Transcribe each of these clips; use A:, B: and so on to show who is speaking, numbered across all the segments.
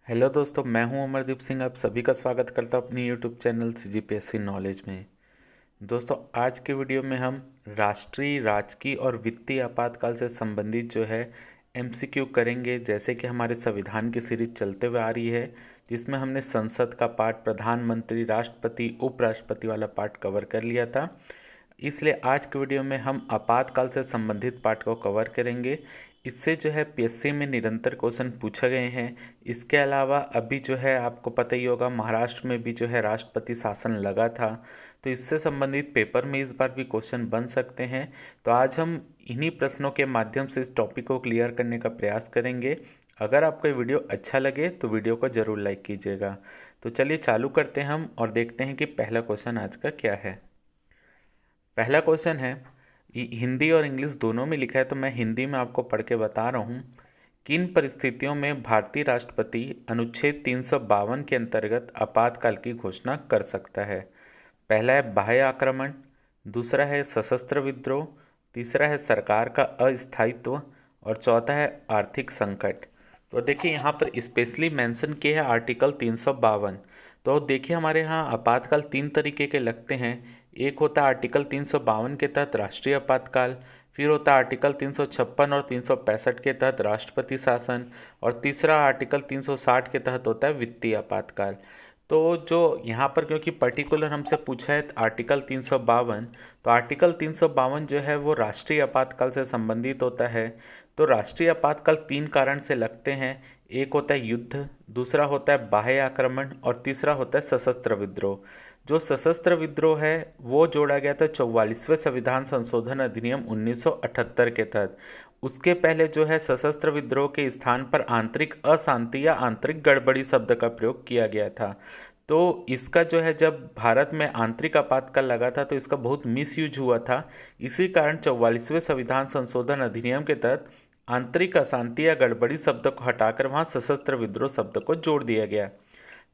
A: Hello दोस्तों, मैं हूं अमरदीप सिंह। आप सभी का स्वागत करता हूं अपनी यूट्यूब चैनल सीजीपीएससी नॉलेज में। दोस्तों, आज के वीडियो में हम राष्ट्रीय, राजकीय और वित्तीय आपातकाल से संबंधित जो है एमसीक्यू करेंगे। जैसे कि हमारे संविधान की सीरीज चलते हुए आ रही है, जिसमें हमने संसद का पार्ट, प्रधानमंत्री, राष्ट्रपति, उपराष्ट्रपति वाला पार्ट कवर कर लिया था। इसलिए आज के वीडियो में हम आपातकाल से संबंधित पार्ट को कवर करेंगे। इससे जो है पीएससी में निरंतर क्वेश्चन पूछे गए हैं। इसके अलावा अभी जो है आपको पता ही होगा, महाराष्ट्र में भी जो है राष्ट्रपति शासन लगा था, तो इससे संबंधित पेपर में इस बार भी क्वेश्चन बन सकते हैं। तो आज हम इन्हीं प्रश्नों के माध्यम से इस टॉपिक को क्लियर करने का प्रयास करेंगे। अगर आपको ये वीडियो अच्छा लगे तो वीडियो को ज़रूर लाइक कीजिएगा। तो चलिए चालू करते हैं हम और देखते हैं कि पहला क्वेश्चन आज का क्या है। पहला क्वेश्चन है, हिंदी और इंग्लिश दोनों में लिखा है, तो मैं हिंदी में आपको पढ़ के बता रहा हूँ। किन परिस्थितियों में भारतीय राष्ट्रपति अनुच्छेद 352 के अंतर्गत आपातकाल की घोषणा कर सकता है? पहला है बाह्य आक्रमण, दूसरा है सशस्त्र विद्रोह, तीसरा है सरकार का अस्थायित्व और चौथा है आर्थिक संकट। तो देखिए यहाँ पर स्पेशली मेंशन किया है आर्टिकल 352। तो देखिए हमारे यहाँ आपातकाल तीन तरीके के लगते हैं। एक होता है आर्टिकल 352 के तहत राष्ट्रीय आपातकाल, फिर होता है आर्टिकल 356 और 365 के तहत राष्ट्रपति शासन, और तीसरा आर्टिकल 360 के तहत होता है वित्तीय आपातकाल। तो जो यहाँ पर क्योंकि पर्टिकुलर हमसे पूछा है आर्टिकल 352, तो आर्टिकल 352 जो है वो राष्ट्रीय आपातकाल से संबंधित होता है। तो राष्ट्रीय आपातकाल तीन कारण से लगते हैं। एक होता है युद्ध, दूसरा होता है बाह्य आक्रमण और तीसरा होता है सशस्त्र विद्रोह। जो सशस्त्र विद्रोह है वो जोड़ा गया था 44वें संविधान संशोधन अधिनियम 1978 के तहत। उसके पहले जो है सशस्त्र विद्रोह के स्थान पर आंतरिक अशांति या आंतरिक गड़बड़ी शब्द का प्रयोग किया गया था। तो इसका जो है जब भारत में आंतरिक आपातकाल लगा था तो इसका बहुत मिसयूज हुआ था। इसी कारण 44वें संविधान संशोधन अधिनियम के तहत आंतरिक अशांति या गड़बड़ी शब्द को हटाकर वहाँ सशस्त्र विद्रोह शब्द को जोड़ दिया गया।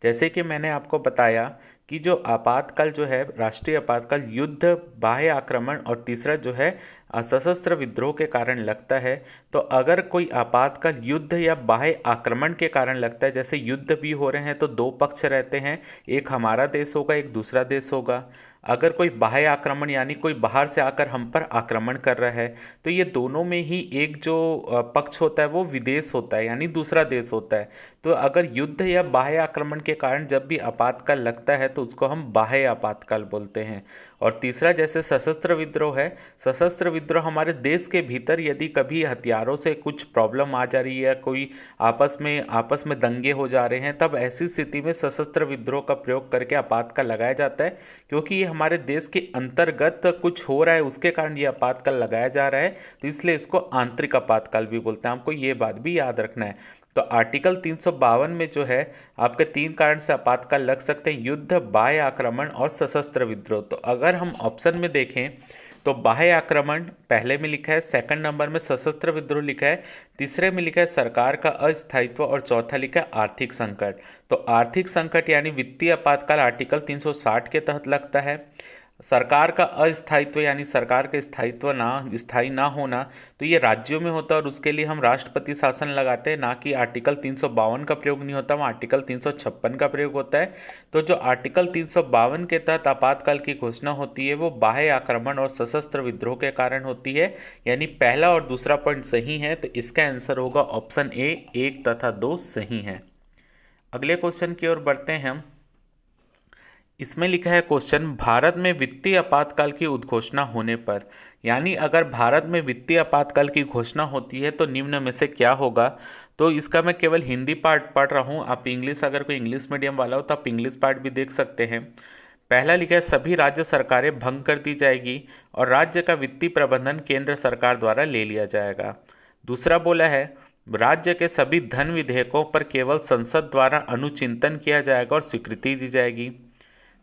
A: जैसे कि मैंने आपको बताया कि जो आपातकाल जो है राष्ट्रीय आपातकाल युद्ध, बाह्य आक्रमण और तीसरा जो है सशस्त्र विद्रोह के कारण लगता है। तो अगर कोई आपातकाल युद्ध या बाह्य आक्रमण के कारण लगता है, जैसे युद्ध भी हो रहे हैं तो दो पक्ष रहते हैं, एक हमारा देश होगा, एक दूसरा देश होगा। अगर कोई बाह्य आक्रमण यानी कोई बाहर से आकर हम पर आक्रमण कर रहा है, तो ये दोनों में ही एक जो पक्ष होता है वो विदेश होता है यानी दूसरा देश होता है। तो अगर युद्ध या बाह्य आक्रमण के कारण जब भी आपातकाल लगता है तो उसको हम बाह्य आपातकाल बोलते हैं। और तीसरा जैसे सशस्त्र विद्रोह है, सशस्त्र विद्रोह हमारे देश के भीतर यदि कभी हथियारों से कुछ प्रॉब्लम आ जा रही है, कोई आपस में दंगे हो जा रहे हैं, तब ऐसी स्थिति में सशस्त्र विद्रोह का प्रयोग करके आपातकाल लगाया जाता है। क्योंकि ये हमारे देश के अंतर्गत कुछ हो रहा है उसके कारण ये आपातकाल लगाया जा रहा है, तो इसलिए इसको आंतरिक आपातकाल भी बोलते हैं। आपको ये बात भी याद रखना है। तो आर्टिकल 352 में जो है आपके तीन कारण से आपातकाल लग सकते हैं, युद्ध, बाह्य आक्रमण और सशस्त्र विद्रोह। तो अगर हम ऑप्शन में देखें तो बाह्य आक्रमण पहले में लिखा है, सेकंड नंबर में सशस्त्र विद्रोह लिखा है, तीसरे में लिखा है सरकार का अस्थायित्व और चौथा लिखा है आर्थिक संकट। तो आर्थिक संकट यानी वित्तीय आपातकाल आर्टिकल 360 के तहत लगता है। सरकार का अस्थायित्व यानी सरकार का स्थायी ना होना, तो ये राज्यों में होता है और उसके लिए हम राष्ट्रपति शासन लगाते हैं, ना कि आर्टिकल 352 का प्रयोग नहीं होता, वहाँ आर्टिकल 356 का प्रयोग होता है। तो जो आर्टिकल 352 के तहत आपातकाल की घोषणा होती है वो बाह्य आक्रमण और सशस्त्र विद्रोह के कारण होती है। यानी पहला और दूसरा पॉइंट सही है, तो इसका आंसर होगा ऑप्शन ए, 1 तथा 2 सही है। अगले क्वेश्चन की ओर बढ़ते हैं हम। इसमें लिखा है क्वेश्चन, भारत में वित्तीय आपातकाल की उद्घोषणा होने पर, यानी अगर भारत में वित्तीय आपातकाल की घोषणा होती है तो निम्न में से क्या होगा। तो इसका मैं केवल हिंदी पार्ट पढ़ रहा हूँ, आप इंग्लिश, अगर कोई इंग्लिश मीडियम वाला हो तो आप इंग्लिश पार्ट भी देख सकते हैं। पहला लिखा है सभी राज्य सरकारें भंग कर दी जाएगी और राज्य का वित्तीय प्रबंधन केंद्र सरकार द्वारा ले लिया जाएगा। दूसरा बोला है राज्य के सभी धन विधेयकों पर केवल संसद द्वारा अनुचिंतन किया जाएगा और स्वीकृति दी जाएगी।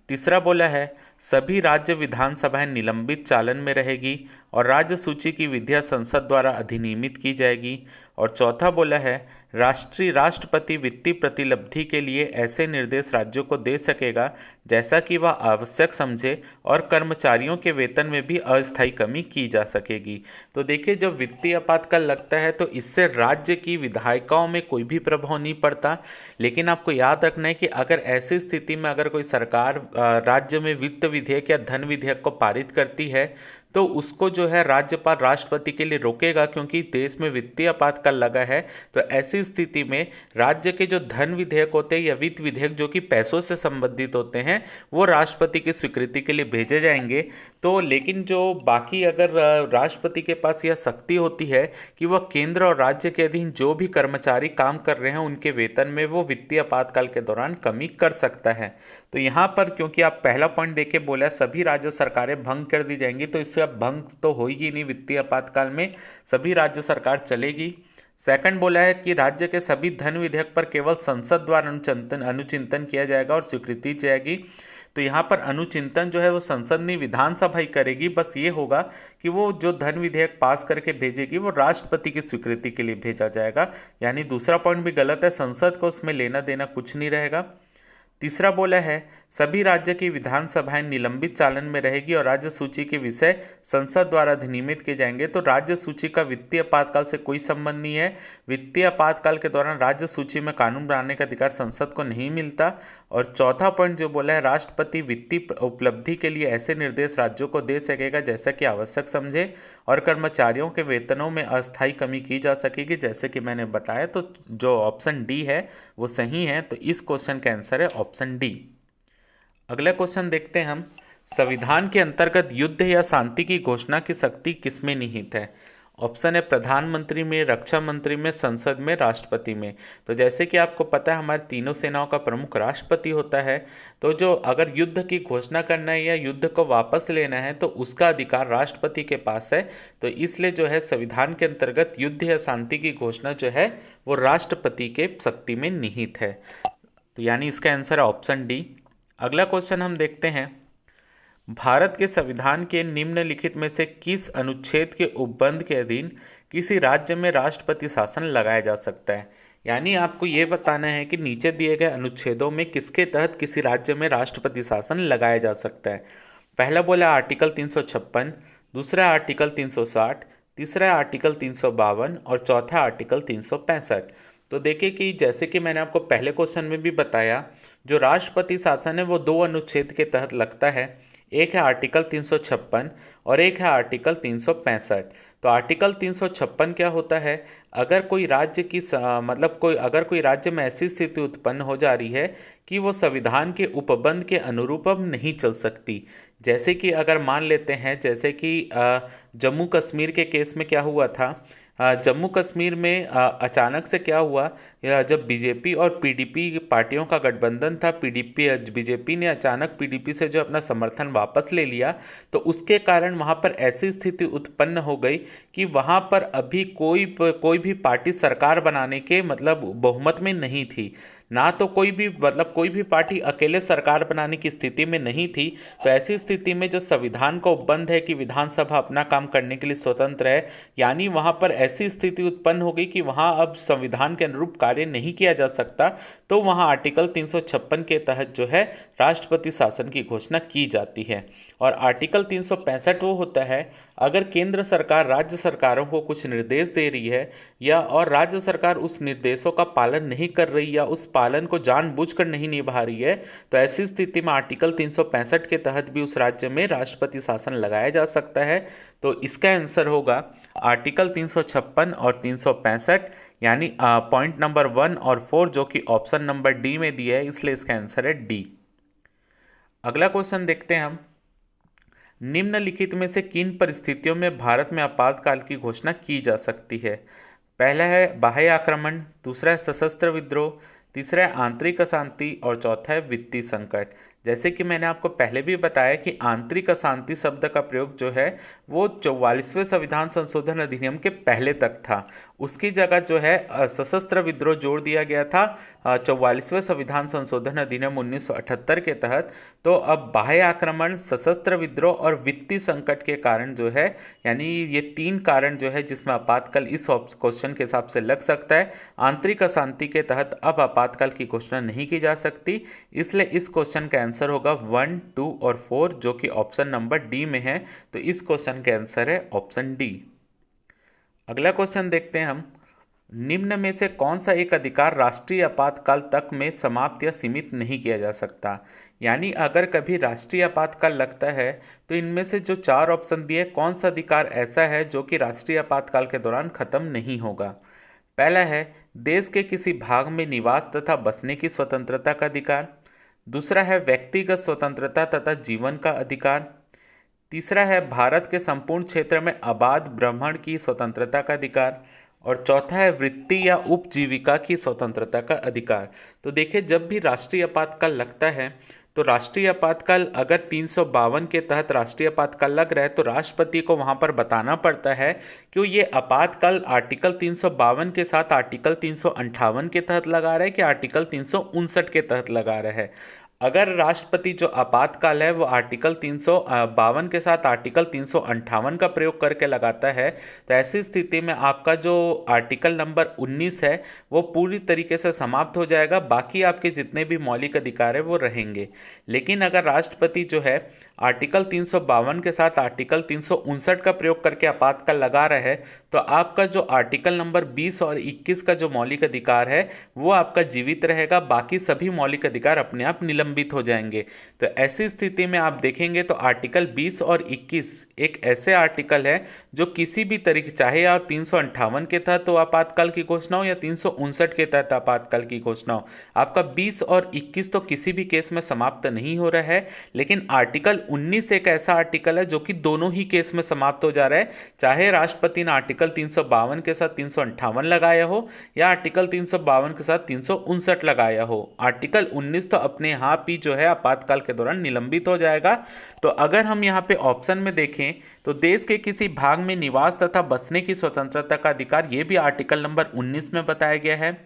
A: तीसरा बोला है सभी राज्य विधानसभाएं निलंबित चालन में रहेगी और राज्य सूची की विधियां संसद द्वारा अधिनियमित की जाएगी। और चौथा बोला है राष्ट्रपति वित्तीय प्रतिलब्धि के लिए ऐसे निर्देश राज्यों को दे सकेगा जैसा कि वह आवश्यक समझे और कर्मचारियों के वेतन में भी अस्थायी कमी की जा सकेगी। तो देखिए, जब वित्तीय आपातकाल लगता है तो इससे राज्य की विधायिकाओं में कोई भी प्रभाव नहीं पड़ता। लेकिन आपको याद रखना है कि अगर ऐसी स्थिति में अगर कोई सरकार राज्य में वित्त विधेयक या धन विधेयक को पारित करती है तो उसको जो है राज्यपाल राष्ट्रपति के लिए रोकेगा, क्योंकि देश में वित्तीय आपातकाल लगा है। तो ऐसी स्थिति में राज्य के जो धन विधेयक होते हैं या वित्त विधेयक जो कि पैसों से संबंधित होते हैं वो राष्ट्रपति की स्वीकृति के लिए भेजे जाएंगे। तो लेकिन जो बाकी अगर राष्ट्रपति के पास यह शक्ति होती है कि वह केंद्र और राज्य के अधीन जो भी कर्मचारी काम कर रहे हैं उनके वेतन में वो वित्तीय आपातकाल के दौरान कमी कर सकता है। तो यहाँ पर क्योंकि आप पहला पॉइंट देके बोला सभी राज्य सरकारें भंग कर दी जाएंगी, तो इससे अब भंग तो होगी नहीं, वित्तीय आपातकाल में सभी राज्य सरकार चलेगी। सेकंड बोला है कि राज्य के सभी धन विधेयक पर केवल संसद द्वारा अनुचिंतन किया जाएगा और स्वीकृति जाएगी। तो यहाँ पर अनुचिंतन जो है वो संसद नहीं विधानसभा ही करेगी। बस ये होगा कि वो जो धन विधेयक पास करके भेजेगी वो राष्ट्रपति की स्वीकृति के लिए भेजा जाएगा। यानी दूसरा पॉइंट भी गलत है, संसद को उसमें लेना देना कुछ नहीं रहेगा। तीसरा बोला है सभी राज्य की विधानसभाएं निलंबित चालन में रहेगी और राज्य सूची के विषय संसद द्वारा अधिनियमित किए जाएंगे। तो राज्य सूची का वित्तीय आपातकाल से कोई संबंध नहीं है। वित्तीय आपातकाल के दौरान राज्य सूची में कानून बनाने का अधिकार संसद को नहीं मिलता। और चौथा पॉइंट जो बोला है राष्ट्रपति वित्तीय उपलब्धि के लिए ऐसे निर्देश राज्यों को दे सकेगा जैसा कि आवश्यक समझे और कर्मचारियों के वेतनों में अस्थायी कमी की जा सकेगी, जैसे कि मैंने बताया। तो जो ऑप्शन डी है वो सही है। तो इस क्वेश्चन का आंसर है ऑप्शन डी। अगला क्वेश्चन देखते हैं हम, संविधान के अंतर्गत युद्ध या शांति की घोषणा की शक्ति किसमें निहित है? ऑप्शन है प्रधानमंत्री में, रक्षा मंत्री में, संसद में, राष्ट्रपति में। तो जैसे कि आपको पता है हमारी तीनों सेनाओं का प्रमुख राष्ट्रपति होता है। तो जो अगर युद्ध की घोषणा करना है या युद्ध को वापस लेना है तो उसका अधिकार राष्ट्रपति के पास है। तो इसलिए जो है संविधान के अंतर्गत युद्ध या शांति की घोषणा जो है वो राष्ट्रपति के शक्ति में निहित है। तो यानी इसका आंसर है ऑप्शन डी। अगला क्वेश्चन हम देखते हैं, भारत के संविधान के निम्नलिखित में से किस अनुच्छेद के उपबंध के अधीन किसी राज्य में राष्ट्रपति शासन लगाया जा सकता है? यानी आपको ये बताना है कि नीचे दिए गए अनुच्छेदों में किसके तहत किसी राज्य में राष्ट्रपति शासन लगाया जा सकता है। पहला बोला आर्टिकल 356, दूसरा आर्टिकल 360, तीसरा आर्टिकल 352 और चौथा आर्टिकल 365। तो देखिए कि जैसे कि मैंने आपको पहले क्वेश्चन में भी बताया, जो राष्ट्रपति शासन है वो दो अनुच्छेद के तहत लगता है। एक है आर्टिकल 356 और एक है आर्टिकल 365। तो आर्टिकल 356 क्या होता है, अगर कोई राज्य की अगर कोई राज्य में ऐसी स्थिति उत्पन्न हो जा रही है कि वो संविधान के उपबंध के अनुरूप अब नहीं चल सकती। जैसे कि अगर मान लेते हैं, जैसे कि जम्मू कश्मीर के केस में क्या हुआ था, जम्मू कश्मीर में अचानक से क्या हुआ, जब बीजेपी और पीडीपी पार्टियों का गठबंधन था, बीजेपी ने अचानक पीडीपी से जो अपना समर्थन वापस ले लिया, तो उसके कारण वहाँ पर ऐसी स्थिति उत्पन्न हो गई कि वहाँ पर अभी कोई भी पार्टी सरकार बनाने के बहुमत में नहीं थी। ना तो कोई भी पार्टी अकेले सरकार बनाने की स्थिति में नहीं थी। तो ऐसी स्थिति में जो संविधान का उपबंध है कि विधानसभा अपना काम करने के लिए स्वतंत्र है, यानी वहां पर ऐसी स्थिति उत्पन्न हो गई कि वहां अब संविधान के अनुरूप कार्य नहीं किया जा सकता। तो वहां आर्टिकल 356 के तहत जो है राष्ट्रपति शासन की घोषणा की जाती है। और आर्टिकल 365 वो होता है अगर केंद्र सरकार राज्य सरकारों को कुछ निर्देश दे रही है और राज्य सरकार उस निर्देशों का पालन नहीं कर रही या उस पालन को जानबूझकर नहीं निभा रही है, तो ऐसी स्थिति में आर्टिकल 365 के तहत भी उस राज्य में राष्ट्रपति शासन लगाया जा सकता है। तो इसका आंसर होगा आर्टिकल 356 और 365, यानी पॉइंट नंबर 1 और 4 जो कि ऑप्शन नंबर डी में दिया है, इसलिए इसका आंसर है डी। अगला क्वेश्चन देखते हैं हम, निम्नलिखित में से किन परिस्थितियों में भारत में आपातकाल की घोषणा की जा सकती है? पहला है बाह्य आक्रमण, दूसरा है सशस्त्र विद्रोह, तीसरा है आंतरिक अशांति और चौथा है वित्तीय संकट। जैसे कि मैंने आपको पहले भी बताया कि आंतरिक अशांति शब्द का प्रयोग जो है वो 44वें संविधान संशोधन अधिनियम के पहले तक था। उसकी जगह जो है सशस्त्र विद्रोह जोड़ दिया गया था 44वें संविधान संशोधन अधिनियम 1978 के तहत। तो अब बाह्य आक्रमण, सशस्त्र विद्रोह और वित्तीय संकट के कारण जो है, यानी ये 3 कारण जो है जिसमें आपातकाल इस क्वेश्चन के हिसाब से लग सकता है। आंतरिक अशांति के तहत अब आपातकाल की घोषणा नहीं की जा सकती, इसलिए इस क्वेश्चन का आंसर होगा 1, 2 और 4, जो कि ऑप्शन नंबर डी में है। तो इस क्वेश्चन का आंसर है ऑप्शन डी। अगला क्वेश्चन देखते हैं हम। निम्न में से कौन सा एक अधिकार राष्ट्रीय आपातकाल तक में समाप्त या सीमित नहीं किया जा सकता? यानी अगर कभी राष्ट्रीय आपातकाल लगता है तो इनमें से जो 4 ऑप्शन दिए, कौन सा अधिकार ऐसा है जो कि राष्ट्रीय आपातकाल के दौरान खत्म नहीं होगा? पहला है देश के किसी भाग में निवास तथा बसने की स्वतंत्रता का अधिकार। दूसरा है व्यक्तिगत स्वतंत्रता तथा जीवन का अधिकार। तीसरा है भारत के संपूर्ण क्षेत्र में आबाद भ्रमण की स्वतंत्रता का अधिकार। और चौथा है वृत्ति या उपजीविका की स्वतंत्रता का अधिकार। तो देखिए, जब भी राष्ट्रीय आपातकाल लगता है तो राष्ट्रीय आपातकाल अगर 352 के तहत राष्ट्रीय आपातकाल लग रहा है तो राष्ट्रपति को वहां पर बताना पड़ता है कि ये आपातकाल आर्टिकल 352 के साथ आर्टिकल 358 के तहत लगा रहा है कि आर्टिकल 359 के तहत लगा रहा है। अगर राष्ट्रपति जो आपातकाल है वो आर्टिकल 352 के साथ आर्टिकल 358 का प्रयोग करके लगाता है तो ऐसी स्थिति में आपका जो आर्टिकल नंबर 19 है वो पूरी तरीके से समाप्त हो जाएगा, बाकी आपके जितने भी मौलिक अधिकार है वो रहेंगे। लेकिन अगर राष्ट्रपति जो है आर्टिकल 352 के साथ आर्टिकल 359 का प्रयोग करके आपातकाल लगा रहा है तो आपका जो आर्टिकल नंबर 20 और 21 का जो मौलिक अधिकार है वो आपका जीवित रहेगा, बाकी सभी मौलिक अधिकार अपने आप निलंबित हो जाएंगे। तो ऐसी स्थिति में आप देखेंगे तो आर्टिकल 20 और 21 एक ऐसे आर्टिकल है जो किसी भी तरीके, चाहे आप 358 के तहत तो आपातकाल की घोषणा हो या 359 के तहत आपातकाल की घोषणा हो, आपका 20 और 21 तो किसी भी केस में समाप्त नहीं हो रहा है। लेकिन आर्टिकल 19 एक ऐसा आर्टिकल है जो कि दोनों ही केस में समाप्त हो जा रहा है, चाहे राष्ट्रपति ने आर्टिकल 352 के साथ 358 लगाया हो या आर्टिकल 352 के साथ 359 लगाया हो। आर्टिकल 19 तो अपने आप ही जो है आपातकाल के दौरान निलंबित हो जाएगा। तो अगर हम यहाँ पे ऑप्शन में देखें तो देश के किसी भाग में निवास तथा बसने की स्वतंत्रता का अधिकार, ये भी आर्टिकल नंबर 19 में बताया गया है।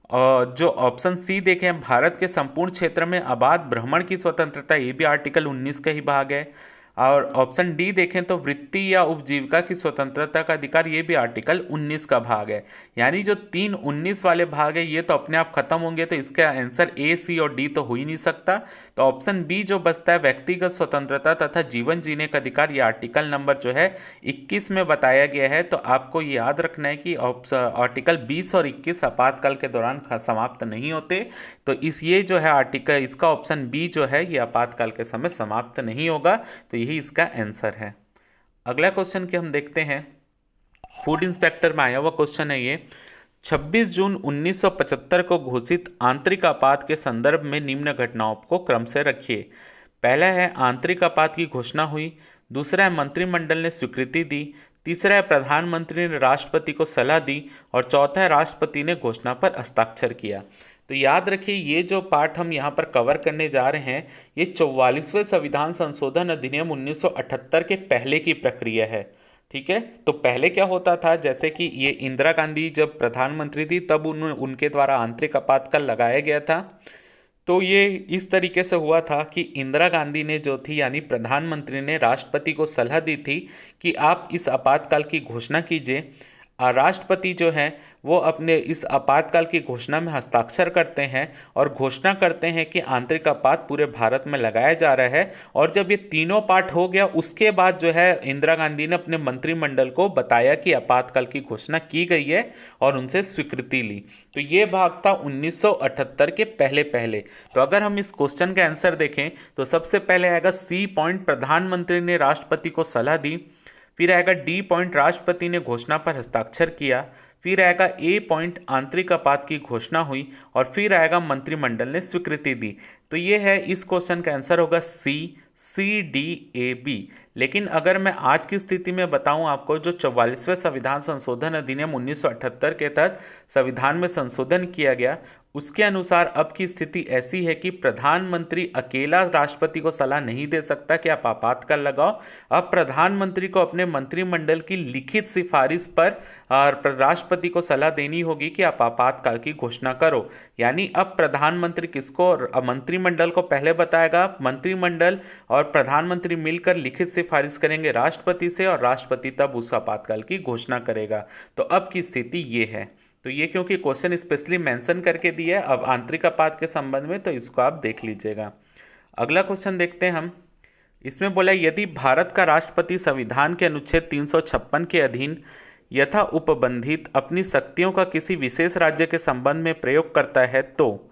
A: और जो ऑप्शन सी देखें भारत के संपूर्ण क्षेत्र में आबाद भ्रमण की स्वतंत्रता, ये भी आर्टिकल 19 का ही भाग है। और ऑप्शन डी देखें तो वृत्ति या उपजीविका की स्वतंत्रता का अधिकार, ये भी आर्टिकल 19 का भाग है। यानी जो 3 19 वाले भाग है ये तो अपने आप खत्म होंगे, तो इसका आंसर ए, सी और डी तो हो ही नहीं सकता। तो ऑप्शन बी जो बचता है व्यक्तिगत स्वतंत्रता तथा जीवन जीने का अधिकार, ये आर्टिकल नंबर जो है 21 में बताया गया है। तो आपको ये याद रखना है कि आर्टिकल 20 और 21 आपातकाल के दौरान समाप्त नहीं होते। तो ये जो है आर्टिकल, इसका ऑप्शन बी जो है ये आपातकाल के समय समाप्त नहीं होगा। तो यही इसका आंसर है। अगला क्वेश्चन के हम देखते हैं, फूड इंस्पेक्टर में आया हुआ क्वेश्चन है ये। 26 जून 1975 को घोषित आंतरिक आपात के संदर्भ में निम्न घटनाओं को क्रम से रखिए। पहला है आंतरिक आपात की घोषणा हुई। दूसरा है मंत्रिमंडल ने स्वीकृति दी। तीसरा है प्रधानमंत्री ने राष्ट्रपति को सलाह दी। और चौथा है राष्ट्रपति ने घोषणा पर हस्ताक्षर किया। तो याद रखिए, ये जो पार्ट हम यहाँ पर कवर करने जा रहे हैं ये 44वें संविधान संशोधन अधिनियम 1978 के पहले की प्रक्रिया है। ठीक है, तो पहले क्या होता था, जैसे कि ये इंदिरा गांधी जब प्रधानमंत्री थी तब उनके द्वारा आंतरिक आपातकाल लगाया गया था। तो ये इस तरीके से हुआ था कि इंदिरा गांधी ने जो थी, यानी प्रधानमंत्री ने राष्ट्रपति को सलाह दी थी कि आप इस आपातकाल की घोषणा कीजिए। राष्ट्रपति जो है वो अपने इस आपातकाल की घोषणा में हस्ताक्षर करते हैं और घोषणा करते हैं कि आंतरिक आपात पूरे भारत में लगाया जा रहा है। और जब ये तीनों पार्ट हो गया उसके बाद जो है इंदिरा गांधी ने अपने मंत्रिमंडल को बताया कि आपातकाल की घोषणा की गई है और उनसे स्वीकृति ली। तो ये भाग था 1978 के पहले पहले। तो अगर हम इस क्वेश्चन का आंसर देखें तो सबसे पहले आएगा सी पॉइंट, प्रधानमंत्री ने राष्ट्रपति को सलाह दी। फिर आएगा डी पॉइंट, राष्ट्रपति ने घोषणा पर हस्ताक्षर किया। फिर आएगा ए पॉइंट, आंतरिक आपात की घोषणा हुई। और फिर आएगा मंत्रिमंडल ने स्वीकृति दी। तो ये है, इस क्वेश्चन का आंसर होगा सी, डी, ए, बी। लेकिन अगर मैं आज की स्थिति में बताऊं आपको, जो 44वें संविधान संशोधन अधिनियम 1978 के तहत संविधान में संशोधन किया गया, उसके अनुसार अब की स्थिति ऐसी है कि प्रधानमंत्री अकेला राष्ट्रपति को सलाह नहीं दे सकता कि आप आपातकाल लगाओ। अब प्रधानमंत्री को अपने मंत्रिमंडल की लिखित सिफारिश पर राष्ट्रपति को सलाह देनी होगी कि आप आपातकाल की घोषणा करो। यानी अब प्रधानमंत्री किसको, मंत्रिमंडल को पहले बताएगा, मंत्रिमंडल और प्रधानमंत्री मिलकर लिखित सिफारिश करेंगे राष्ट्रपति से, और राष्ट्रपति तब उस आपातकाल की घोषणा करेगा। तो अब की स्थिति ये है। तो ये क्योंकि क्वेश्चन स्पेशली मेंशन करके दिया है अब आंतरिक आपात के संबंध में, तो इसको आप देख लीजिएगा। अगला क्वेश्चन देखते हैं हम। इसमें बोला यदि भारत का राष्ट्रपति संविधान के अनुच्छेद 356 के अधीन यथा उपबंधित अपनी शक्तियों का किसी विशेष राज्य के संबंध में प्रयोग करता है तो,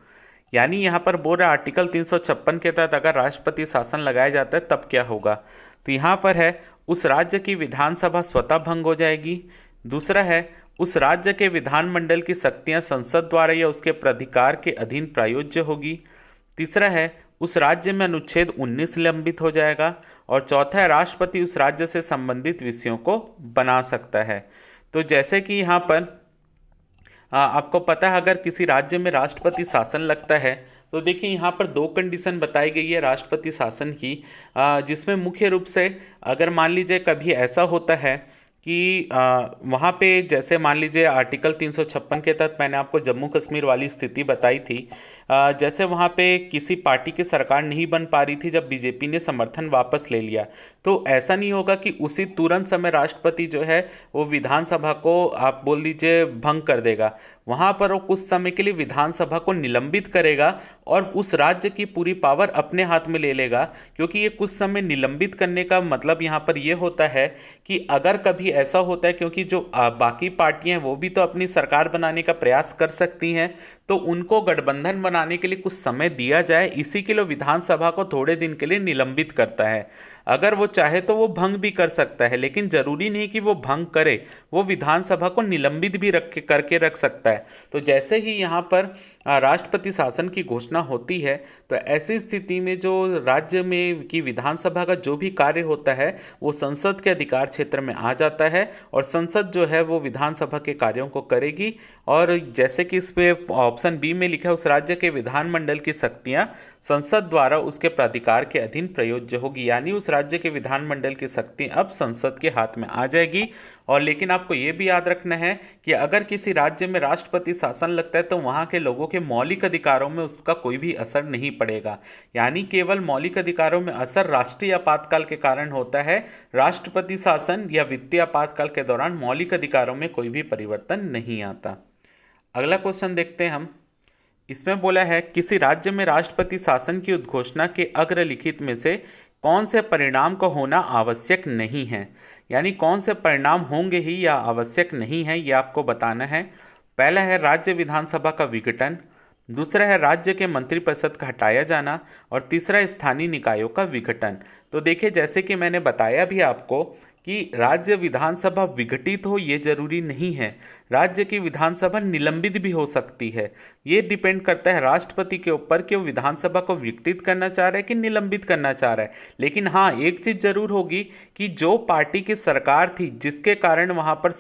A: यानी यहाँ पर बोल रहा आर्टिकल 356 के तहत अगर राष्ट्रपति शासन लगाया जाता है तब क्या होगा। तो यहाँ पर है उस राज्य की विधानसभा स्वतः भंग हो जाएगी। दूसरा है उस राज्य के विधानमंडल की शक्तियां संसद द्वारा या उसके प्राधिकार के अधीन प्रायोज्य होगी। तीसरा है उस राज्य में अनुच्छेद 19 लंबित हो जाएगा। और चौथा है राष्ट्रपति उस राज्य से संबंधित विषयों को बना सकता है। तो जैसे कि यहाँ पर आपको पता है अगर किसी राज्य में राष्ट्रपति शासन लगता है तो देखिए यहाँ पर दो कंडीशन बताई गई है राष्ट्रपति शासन की, जिसमें मुख्य रूप से अगर मान लीजिए कभी ऐसा होता है कि वहाँ पे जैसे मान लीजिए आर्टिकल 356 के तहत मैंने आपको जम्मू कश्मीर वाली स्थिति बताई थी, जैसे वहाँ पे किसी पार्टी की सरकार नहीं बन पा रही थी जब बीजेपी ने समर्थन वापस ले लिया, तो ऐसा नहीं होगा कि उसी तुरंत समय राष्ट्रपति जो है वो विधानसभा को आप बोल दीजिए भंग कर देगा। वहाँ पर वो कुछ समय के लिए विधानसभा को निलंबित करेगा और उस राज्य की पूरी पावर अपने हाथ में ले लेगा, क्योंकि ये कुछ समय निलंबित करने का मतलब यहाँ पर ये होता है कि अगर कभी ऐसा होता है, क्योंकि जो बाकी पार्टियां हैं वो भी तो अपनी सरकार बनाने का प्रयास कर सकती हैं, तो उनको गठबंधन बनाने के लिए कुछ समय दिया जाए, इसी के लिए विधानसभा को थोड़े दिन के लिए निलंबित करता है। अगर वो चाहे तो वो भंग भी कर सकता है, लेकिन जरूरी नहीं कि वो भंग करे, वो विधानसभा को निलंबित भी करके रख सकता है। तो जैसे ही यहाँ पर राष्ट्रपति शासन की घोषणा होती है तो ऐसी स्थिति में जो राज्य में की विधानसभा का जो भी कार्य होता है वो संसद के अधिकार क्षेत्र में आ जाता है और संसद जो है वो विधानसभा के कार्यों को करेगी। और जैसे कि इस पे ऑप्शन बी में लिखा है उस राज्य के विधानमंडल की शक्तियां संसद द्वारा उसके प्राधिकार के अधीन प्रयोज्य होगी, यानी उस राज्य के विधानमंडल की शक्ति अब संसद के हाथ में आ जाएगी। और लेकिन आपको ये भी याद रखना है कि अगर किसी राज्य में राष्ट्रपति शासन लगता है तो वहाँ के लोगों के मौलिक अधिकारों में उसका कोई भी असर नहीं पड़ेगा, यानी केवल मौलिक अधिकारों में असर राष्ट्रीय आपातकाल के कारण होता है। राष्ट्रपति शासन या वित्तीय आपातकाल के दौरान मौलिक अधिकारों में कोई भी परिवर्तन नहीं आता। अगला क्वेश्चन देखते हैं हम। इसमें बोला है किसी राज्य में राष्ट्रपति शासन की उद्घोषणा के अग्रलिखित में से कौन से परिणाम का होना आवश्यक नहीं है, यानी कौन से परिणाम होंगे ही या आवश्यक नहीं है, ये आपको बताना है। पहला है राज्य विधानसभा का विघटन, दूसरा है राज्य के मंत्रिपरिषद का हटाया जाना और तीसरा स्थानीय निकायों का विघटन। तो देखिए जैसे कि मैंने बताया भी आपको कि राज्य विधानसभा विघटित हो ये जरूरी नहीं है, राज्य की विधानसभा निलंबित भी हो सकती है। ये डिपेंड करता है राष्ट्रपति के ऊपर कि वो विधानसभा को विघटित करना चाह रहा है कि निलंबित करना चाह रहा है। लेकिन हाँ, एक चीज जरूर होगी कि जो पार्टी की सरकार थी जिसके कारण वहां पर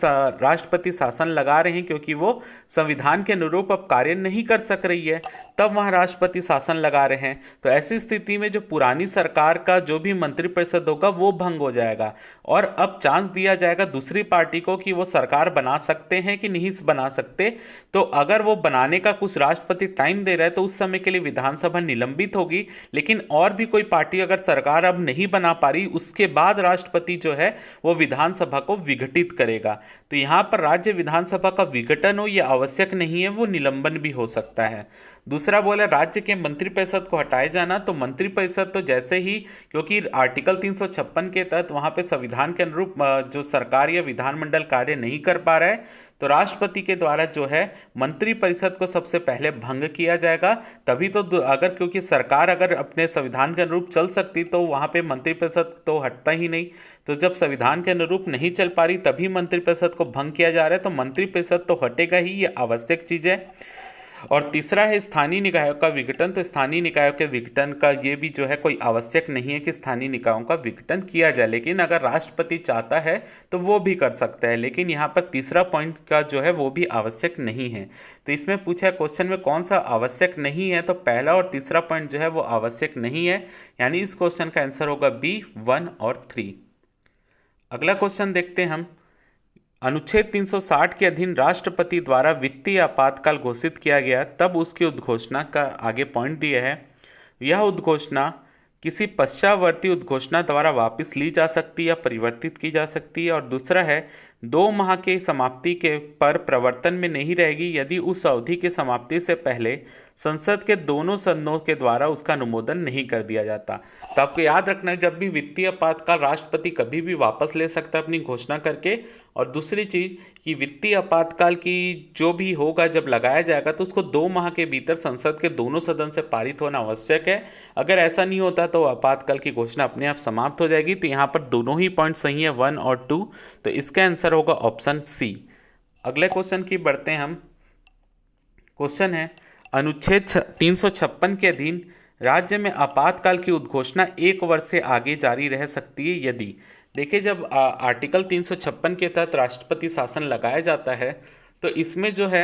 A: राष्ट्रपति शासन लगा रहे हैं, क्योंकि वो संविधान के अनुरूप अब कार्य नहीं कर सक रही है, तब वहां राष्ट्रपति शासन लगा रहे हैं। तो ऐसी स्थिति में जो पुरानी सरकार का जो भी मंत्रिपरिषद होगा वो भंग हो जाएगा और अब चांस दिया जाएगा दूसरी पार्टी को कि वो सरकार बना सकते हैं कि नहीं बना सकते। तो अगर वो बनाने का कुछ राष्ट्रपति टाइम दे रहा है तो उस समय के लिए विधानसभा निलंबित होगी, लेकिन और भी कोई पार्टी अगर सरकार अब नहीं बना पा रही उसके बाद राष्ट्रपति जो है वो विधानसभा को विघटित करेगा। तो यहाँ पर राज्य विधानसभा का विघटन हो यह आवश्यक नहीं है, वो निलंबन भी हो सकता है। दूसरा बोला राज्य के मंत्रिपरिषद को हटाए जाना, तो मंत्रिपरिषद तो जैसे ही, क्योंकि आर्टिकल 356 के तहत वहां पे संविधान के अनुरूप जो सरकार या विधानमंडल कार्य नहीं कर पा रहा है तो राष्ट्रपति के द्वारा जो है मंत्रिपरिषद को सबसे पहले भंग किया जाएगा। तभी तो अगर क्योंकि सरकार अगर अपने संविधान के अनुरूप चल सकती तो वहां पे मंत्रिपरिषद तो हटता ही नहीं, तो जब संविधान के अनुरूप नहीं चल पा रही तभी मंत्रिपरिषद को भंग किया जा रहा है, तो मंत्रिपरिषद तो हटेगा ही, ये आवश्यक चीज है। और तीसरा है स्थानीय निकायों का विघटन। तो स्थानीय निकायों के विघटन का ये भी जो है कोई आवश्यक नहीं है कि स्थानीय निकायों का विघटन किया जाए, लेकिन अगर राष्ट्रपति चाहता है तो वो भी कर सकता है, लेकिन यहाँ पर तीसरा पॉइंट का जो है वो भी आवश्यक नहीं है। तो इसमें पूछा है क्वेश्चन में कौन सा आवश्यक नहीं है, तो पहला और तीसरा पॉइंट जो है वो आवश्यक नहीं है, यानी इस क्वेश्चन का आंसर होगा बी 1 और 3। अगला क्वेश्चन देखते हैं हम। अनुच्छेद 360 के अधीन राष्ट्रपति द्वारा वित्तीय आपातकाल घोषित किया गया, तब उसकी उद्घोषणा का आगे पॉइंट दिया है। यह उद्घोषणा किसी पश्चावर्ती उद्घोषणा द्वारा वापस ली जा सकती है या परिवर्तित की जा सकती है। और दूसरा है 2 माह के समाप्ति के पर प्रवर्तन में नहीं रहेगी यदि उस अवधि की समाप्ति से पहले संसद के दोनों सदनों के द्वारा उसका अनुमोदन नहीं कर दिया जाता। तो आपको याद रखना है, जब भी वित्तीय आपातकाल राष्ट्रपति कभी भी वापस ले सकता है अपनी घोषणा करके। और दूसरी चीज कि वित्तीय आपातकाल की जो भी होगा जब लगाया जाएगा तो उसको 2 माह के भीतर संसद के दोनों सदन से पारित होना आवश्यक है। अगर ऐसा नहीं होता तो आपातकाल की घोषणा अपने आप समाप्त हो जाएगी। तो यहाँ पर दोनों ही पॉइंट सही है, 1 और 2। तो इसका आंसर होगा ऑप्शन सी। अगले क्वेश्चन की बढ़ते हैं हम। क्वेश्चन है अनुच्छेद 356 के अधीन राज्य में आपातकाल की उद्घोषणा 1 वर्ष से आगे जारी रह सकती है यदि। देखिए, जब आर्टिकल 356 के तहत राष्ट्रपति शासन लगाया जाता है तो इसमें जो है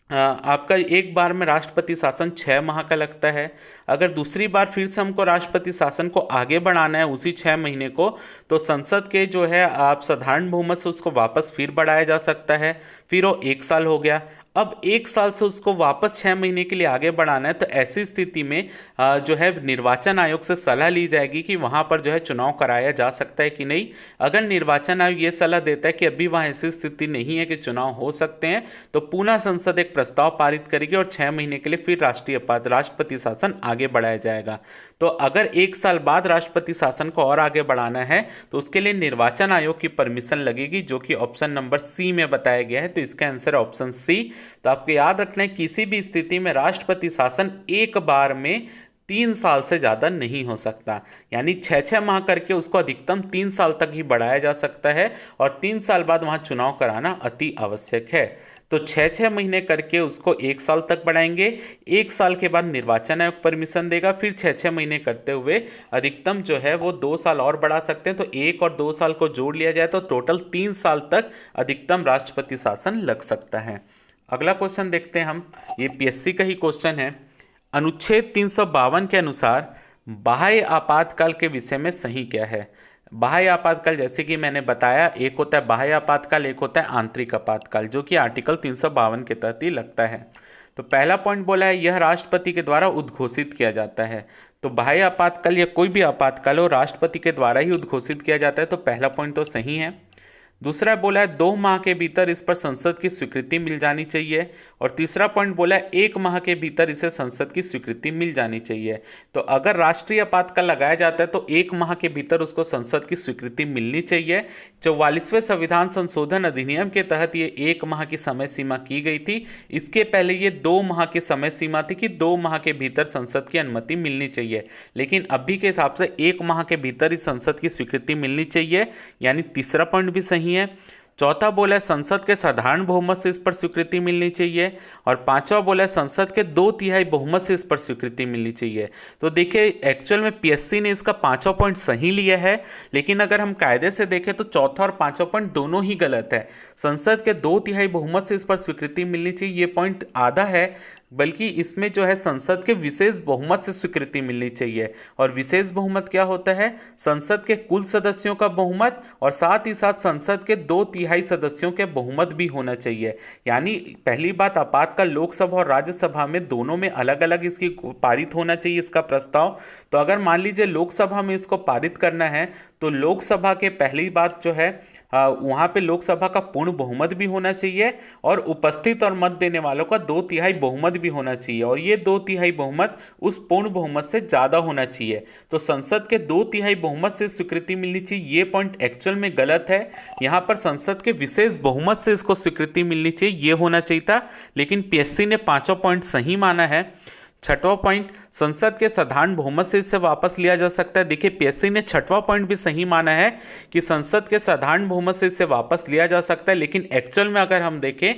A: आपका एक बार में राष्ट्रपति शासन 6 माह का लगता है। अगर दूसरी बार फिर से हमको राष्ट्रपति शासन को आगे बढ़ाना है उसी 6 महीने को, तो संसद के जो है आप साधारण बहुमत से उसको वापस फिर बढ़ाया जा सकता है। फिर वो 1 साल हो गया। अब 1 साल से उसको वापस 6 महीने के लिए आगे बढ़ाना है, तो ऐसी स्थिति में जो है निर्वाचन आयोग से सलाह ली जाएगी कि वहाँ पर जो है चुनाव कराया जा सकता है कि नहीं। अगर निर्वाचन आयोग ये सलाह देता है कि अभी वहाँ ऐसी स्थिति नहीं है कि चुनाव हो सकते हैं, तो पुनः संसद एक प्रस्ताव पारित करेगी और 6 महीने के लिए फिर राष्ट्रपति शासन आगे बढ़ाया जाएगा। तो अगर 1 साल बाद राष्ट्रपति शासन को और आगे बढ़ाना है तो उसके लिए निर्वाचन आयोग की परमिशन लगेगी, जो कि ऑप्शन नंबर सी में बताया गया है। तो इसका आंसर ऑप्शन सी। तो आपको याद रखना है किसी भी स्थिति में राष्ट्रपति शासन एक बार में 3 साल से ज़्यादा नहीं हो सकता, यानी 6-6 माह करके उसको अधिकतम 3 साल तक ही बढ़ाया जा सकता है और 3 साल बाद वहाँ चुनाव कराना अति आवश्यक है। तो 6-6 महीने करके उसको 1 साल तक बढ़ाएंगे। 1 साल के बाद निर्वाचन आयोग परमिशन देगा, फिर 6-6 महीने करते हुए अधिकतम जो है वो 2 साल और बढ़ा सकते हैं। तो 1 और 2 साल को जोड़ लिया जाए तो टोटल 3 साल तक अधिकतम राष्ट्रपति शासन लग सकता है। अगला क्वेश्चन देखते हैं हम। ये पीएससी का ही क्वेश्चन है। अनुच्छेद 352 के अनुसार बाह्य आपातकाल के विषय में सही क्या है। बाह्य आपातकाल जैसे कि मैंने बताया, एक होता है बाह्य आपातकाल, एक होता है आंतरिक आपातकाल, जो कि आर्टिकल 352 के तहत ही लगता है। तो पहला पॉइंट बोला है यह राष्ट्रपति के द्वारा उद्घोषित किया जाता है। तो बाह्य आपातकाल या कोई भी आपातकाल हो राष्ट्रपति के द्वारा ही उद्घोषित किया जाता है। तो पहला पॉइंट तो सही है। दूसरा बोला है 2 माह के भीतर इस पर संसद की स्वीकृति मिल जानी चाहिए। और तीसरा पॉइंट बोला है 1 माह के भीतर इसे संसद की स्वीकृति मिल जानी चाहिए। तो अगर राष्ट्रीय आपातकाल लगाया जाता है तो 1 माह के भीतर उसको संसद की स्वीकृति मिलनी चाहिए। 44वें संविधान संशोधन अधिनियम के तहत ये 1 माह की समय सीमा की गई थी। इसके पहले ये 2 माह की समय सीमा थी कि 2 माह के भीतर संसद की अनुमति मिलनी चाहिए, लेकिन अभी के हिसाब से 1 माह के भीतर ही संसद की स्वीकृति मिलनी चाहिए, यानी तीसरा पॉइंट भी सही है। चौथा बोला है संसद के साधारण बहुमत से इस पर स्वीकृति मिलनी चाहिए। और पांचवा बोला है संसद के 2/3 बहुमत से इस पर स्वीकृति मिलनी चाहिए। तो देखिए, एक्चुअल में पीएससी ने इसका 5वां पॉइंट सही लिया है, लेकिन अगर हम कायदे से देखें तो चौथा और 5वां पॉइंट दोनों ही गलत है। संसद के 2/3 बहुमत से इस पर स्वीकृति मिलनी चाहिए, ये पॉइंट आधा है, बल्कि इसमें जो है संसद के विशेष बहुमत से स्वीकृति मिलनी चाहिए। और विशेष बहुमत क्या होता है? संसद के कुल सदस्यों का बहुमत और साथ ही साथ संसद के 2/3 सदस्यों के बहुमत भी होना चाहिए। यानी पहली बात, आपातकाल लोकसभा और राज्यसभा में दोनों में अलग अलग इसकी पारित होना चाहिए इसका प्रस्ताव। तो अगर मान लीजिए लोकसभा में इसको पारित करना है तो लोकसभा के पहली बात जो है वहाँ पे लोकसभा का पूर्ण बहुमत भी होना चाहिए और उपस्थित और मत देने वालों का 2/3 बहुमत भी होना चाहिए, और ये 2/3 बहुमत उस पूर्ण बहुमत से ज़्यादा होना चाहिए। तो संसद के 2/3 बहुमत से स्वीकृति मिलनी चाहिए, ये पॉइंट एक्चुअल में गलत है। यहाँ पर संसद के विशेष बहुमत से इसको स्वीकृति मिलनी चाहिए, ये होना चाहिए था, लेकिन पीएससी ने 5वां पॉइंट सही माना है। 6वां पॉइंट, संसद के साधारण बहुमत से इसे वापस लिया जा सकता है। देखिए, पीएससी ने 6वां पॉइंट भी सही माना है कि संसद के साधारण बहुमत से इसे वापस लिया जा सकता है, लेकिन एक्चुअल में अगर हम देखें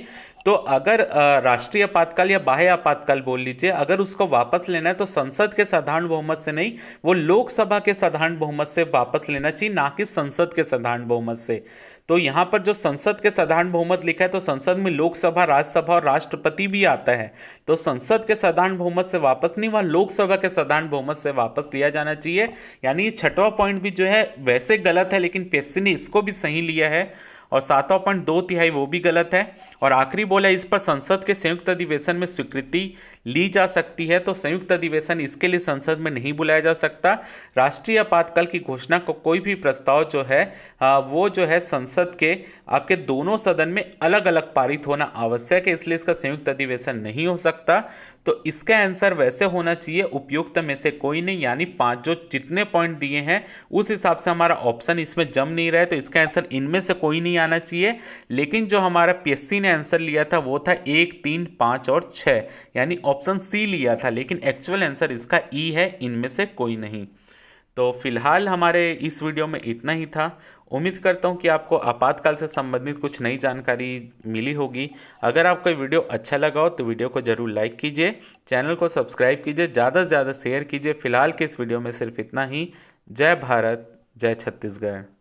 A: तो अगर राष्ट्रीय आपातकाल या बाह्य आपातकाल बोल लीजिए, अगर उसको वापस लेना है तो संसद के साधारण बहुमत से नहीं, वो लोकसभा के साधारण बहुमत से वापस लेना चाहिए, ना कि संसद के साधारण बहुमत से। तो यहां पर जो संसद के साधारण बहुमत लिखा है, तो संसद में लोकसभा, राज्यसभा और राष्ट्रपति भी आता है। तो संसद के साधारण बहुमत से वापस नहीं, वहां लोकसभा के साधारण बहुमत से वापस लिया जाना चाहिए। यानी ये छठवां पॉइंट भी जो है वैसे गलत है, लेकिन पीएससी ने इसको भी सही लिया है। और सातवां पॉइंट 2/3 वो भी गलत है। और आखिरी बोला, इस पर संसद के संयुक्त अधिवेशन में स्वीकृति ली जा सकती है। तो संयुक्त अधिवेशन इसके लिए संसद में नहीं बुलाया जा सकता। राष्ट्रीय आपातकाल की घोषणा को कोई भी प्रस्ताव जो है वो जो है संसद के आपके दोनों सदन में अलग अलग पारित होना आवश्यक है, इसलिए इसका संयुक्त अधिवेशन नहीं हो सकता। तो इसका आंसर वैसे होना चाहिए उपयुक्त में से कोई नहीं, यानी 5 जो जितने पॉइंट दिए हैं उस हिसाब से हमारा ऑप्शन इसमें जम नहीं रहा है, तो इसका आंसर इनमें से कोई नहीं आना चाहिए। लेकिन जो हमारा पीएससी ने आंसर लिया था वो था 1, 3, 5 और 6, यानी ऑप्शन सी लिया था, लेकिन एक्चुअल आंसर इसका ई है, इनमें से कोई नहीं। तो फिलहाल हमारे इस वीडियो में इतना ही था। उम्मीद करता हूँ कि आपको आपातकाल से संबंधित कुछ नई जानकारी मिली होगी। अगर आपको वीडियो अच्छा लगा हो तो वीडियो को जरूर लाइक कीजिए, चैनल को सब्सक्राइब कीजिए, ज़्यादा से ज़्यादा शेयर कीजिए। फिलहाल के इस वीडियो में सिर्फ इतना ही। जय भारत, जय छत्तीसगढ़।